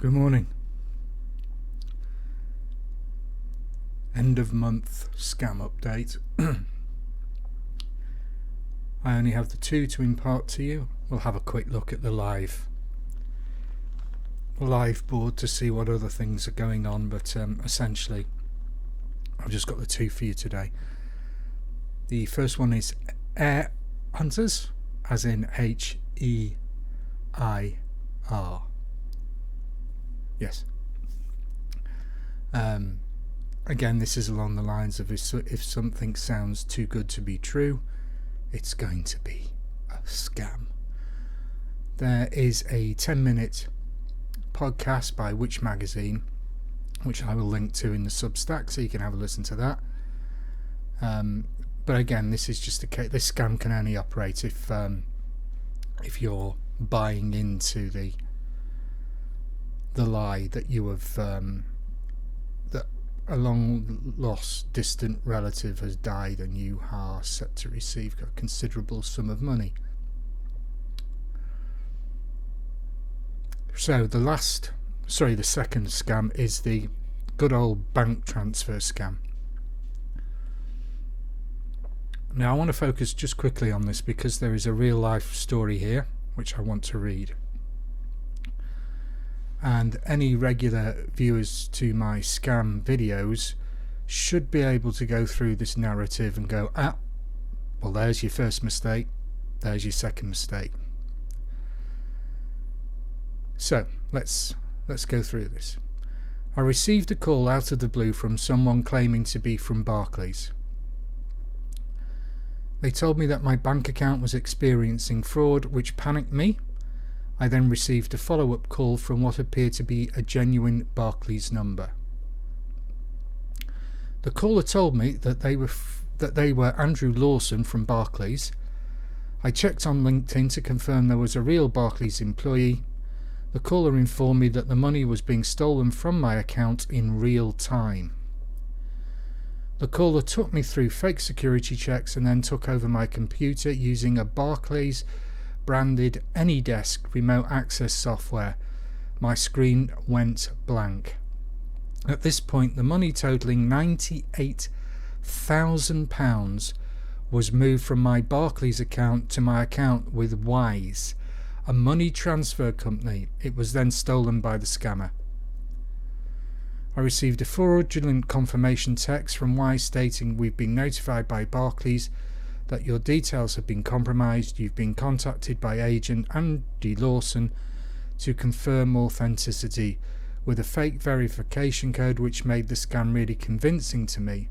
Good morning. End of month scam update. I only have the two to impart to you. We'll have a quick look at the live board to see what other things are going on, but essentially I've just got the two for you today. The first one is Heir Hunters, as in Heir. Yes. Again, this is along the lines of if something sounds too good to be true, it's going to be a scam. There is a 10-minute podcast by Which Magazine, which I will link to in the Substack, so you can have a listen to that. But again, this is just this scam can only operate if you're buying into the lie that you have that a long lost distant relative has died and you are set to receive a considerable sum of money. So the second scam is the good old bank transfer scam. Now I want to focus just quickly on this because there is a real life story here which I want to read. And any regular viewers to my scam videos should be able to go through this narrative and go, well, there's your first mistake, there's your second mistake. So let's go through this. I received a call out of the blue from someone claiming to be from Barclays. They told me that my bank account was experiencing fraud, which panicked me. I then received a follow-up call from what appeared to be a genuine Barclays number. The caller told me that they were Andrew Lawson from Barclays. I checked on LinkedIn to confirm there was a real Barclays employee. The caller informed me that the money was being stolen from my account in real time. The caller took me through fake security checks and then took over my computer using a Barclays branded AnyDesk remote access software. My screen went blank. At this point, the money totaling £98,000 was moved from my Barclays account to my account with Wise, a money transfer company. It was then stolen by the scammer. I received a fraudulent confirmation text from Wise stating, "We've been notified by Barclays that your details have been compromised. You've been contacted by agent Andy Lawson to confirm authenticity with a fake verification code," which made the scam really convincing to me.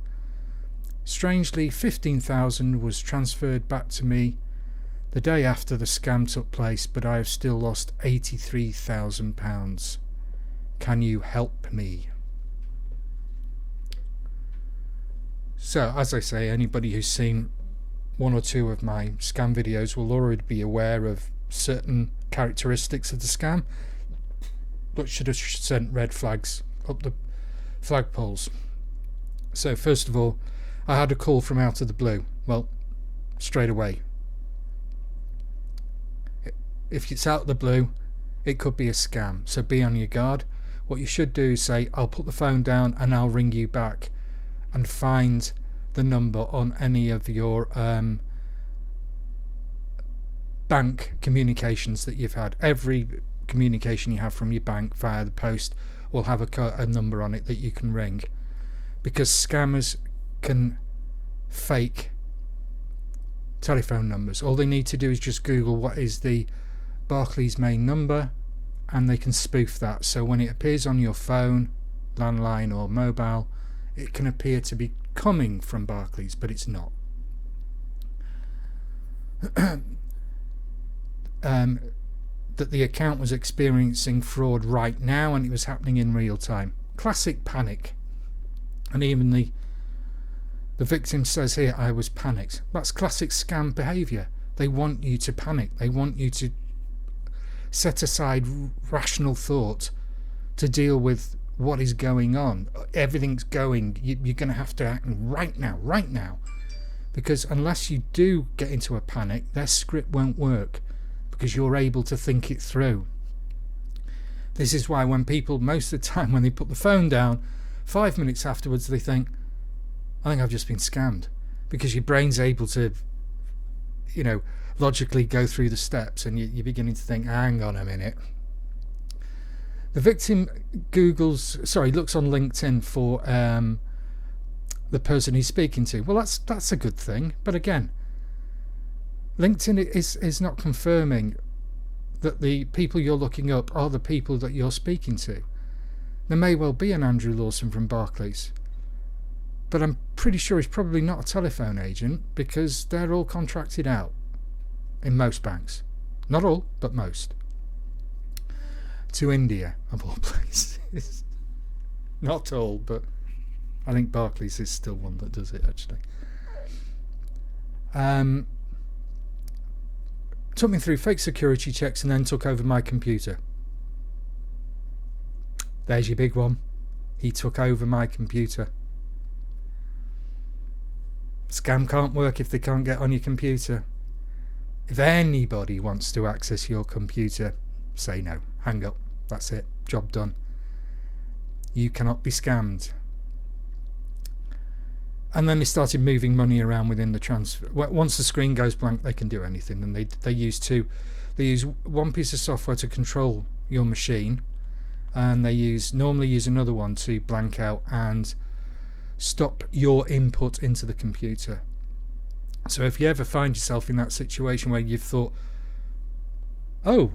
Strangely, $15,000 was transferred back to me the day after the scam took place, but I have still lost £83,000. Can you help me? So, as I say, anybody who's seen one or two of my scam videos will already be aware of certain characteristics of the scam, but should have sent red flags up the flagpoles. So first of all, I had a call from out of the blue. Well, straight away. If it's out of the blue, it could be a scam, so be on your guard. What you should do is say, "I'll put the phone down and I'll ring you back," and find the number on any of your bank communications that you've had. Every communication you have from your bank via the post will have a number on it that you can ring, because scammers can fake telephone numbers. All they need to do is just Google what is the Barclays main number and they can spoof that, so when it appears on your phone, landline or mobile, it can appear to be coming from Barclays, but it's not. That the account was experiencing fraud right now and it was happening in real time. Classic panic. And even the victim says here, "I was panicked." That's classic scam behaviour. They want you to panic. They want you to set aside rational thought to deal with what is going on. Everything's going. You're going to have to act right now. Because unless you do get into a panic, their script won't work, because you're able to think it through. This is why when people, most of the time when they put the phone down, 5 minutes afterwards they think, I think I've just been scammed. Because your brain's able to, logically go through the steps, and you're beginning to think, hang on a minute. The victim looks on LinkedIn for the person he's speaking to. Well, that's a good thing. But again, LinkedIn is not confirming that the people you're looking up are the people that you're speaking to. There may well be an Andrew Lawson from Barclays, but I'm pretty sure he's probably not a telephone agent, because they're all contracted out in most banks. Not all, but most. To India, of all places. Not all, but I think Barclays is still one that does it, actually. Took me through fake security checks and then took over my computer. There's your big one. He took over my computer. Scam can't work if they can't get on your computer. If anybody wants to access your computer, say no. Hang up. That's it. Job done. You cannot be scammed. And then they started moving money around within the transfer. Once the screen goes blank, they can do anything. And they use one piece of software to control your machine, and they normally use another one to blank out and stop your input into the computer. So if you ever find yourself in that situation where you've thought, oh,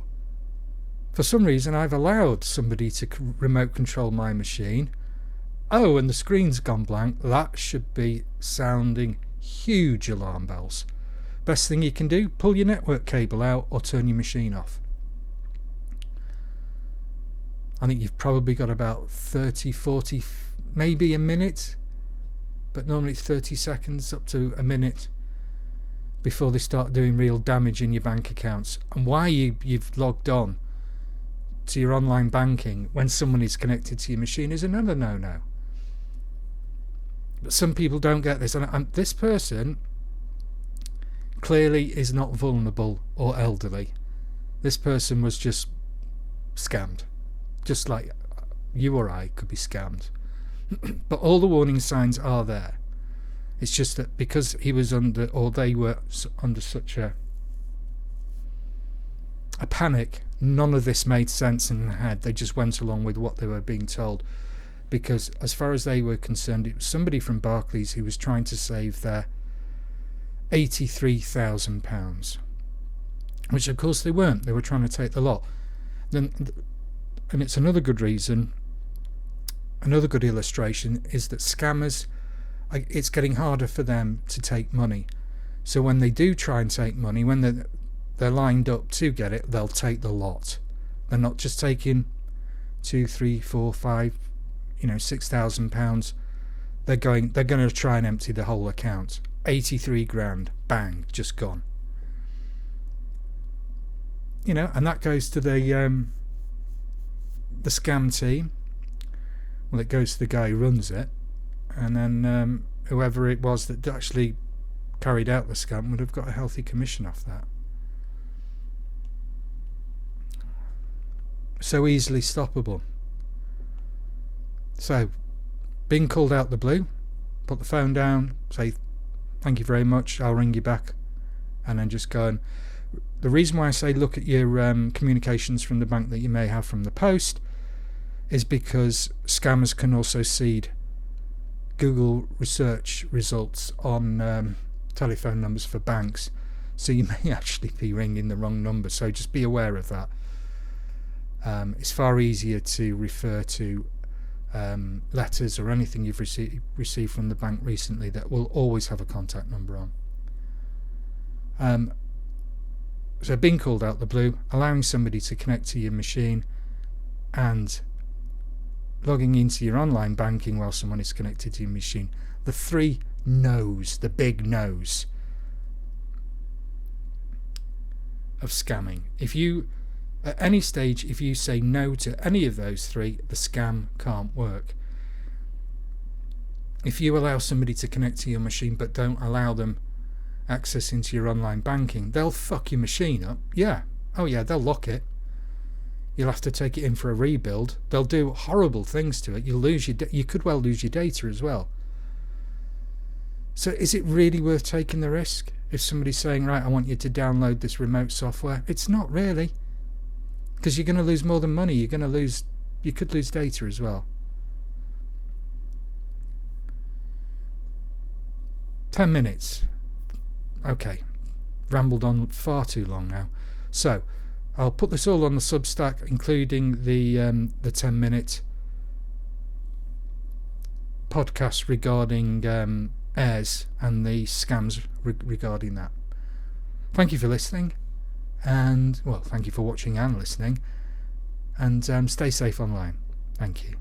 for some reason I've allowed somebody to remote control my machine, oh, and the screen's gone blank, that should be sounding huge alarm bells. Best thing you can do, pull your network cable out or turn your machine off. I think you've probably got about 30, 40, maybe a minute, but normally it's 30 seconds up to a minute before they start doing real damage in your bank accounts. And why you've logged on to your online banking when someone is connected to your machine is another no-no. But some people don't get this, and this person clearly is not vulnerable or elderly. This person was just scammed, just like you or I could be scammed. But all the warning signs are there. It's just that because he was under, or they were under such a panic, none of this made sense in their head. They just went along with what they were being told, because as far as they were concerned, it was somebody from Barclays who was trying to save their £83,000, which of course they weren't. They were trying to take the lot. And it's another good reason, another good illustration is that scammers, it's getting harder for them to take money. So when they do try and take money, when they're lined up to get it, they'll take the lot. They're not just taking £2, £3, £4, £5, £6,000. They're going to try and empty the whole account. 83 grand, bang, just gone. And that goes to the scam team. Well, it goes to the guy who runs it, and then whoever it was that actually carried out the scam would have got a healthy commission off that. So easily stoppable. So, being called out the blue, put the phone down, say thank you very much, I'll ring you back, and then just go. And the reason why I say look at your communications from the bank that you may have from the post is because scammers can also seed Google research results on telephone numbers for banks, so you may actually be ringing the wrong number. So just be aware of that. It's far easier to refer to letters or anything you've received from the bank recently that will always have a contact number on. So being called out the blue, allowing somebody to connect to your machine, and logging into your online banking while someone is connected to your machine. The three no's, the big no's of scamming. If you, at any stage, if you say no to any of those three, the scam can't work. If you allow somebody to connect to your machine but don't allow them access into your online banking, they'll fuck your machine up. Yeah. Oh yeah, they'll lock it. You'll have to take it in for a rebuild. They'll do horrible things to it. You could well lose your data as well. So is it really worth taking the risk? If somebody's saying, right, I want you to download this remote software, it's not really, because you're going to lose more than money. You could lose data as well. 10 minutes. Okay, rambled on far too long now. So I'll put this all on the Substack, including the 10-minute podcast regarding Heirs and the scams regarding that. Thank you for listening, and thank you for watching and listening, and stay safe online. Thank you.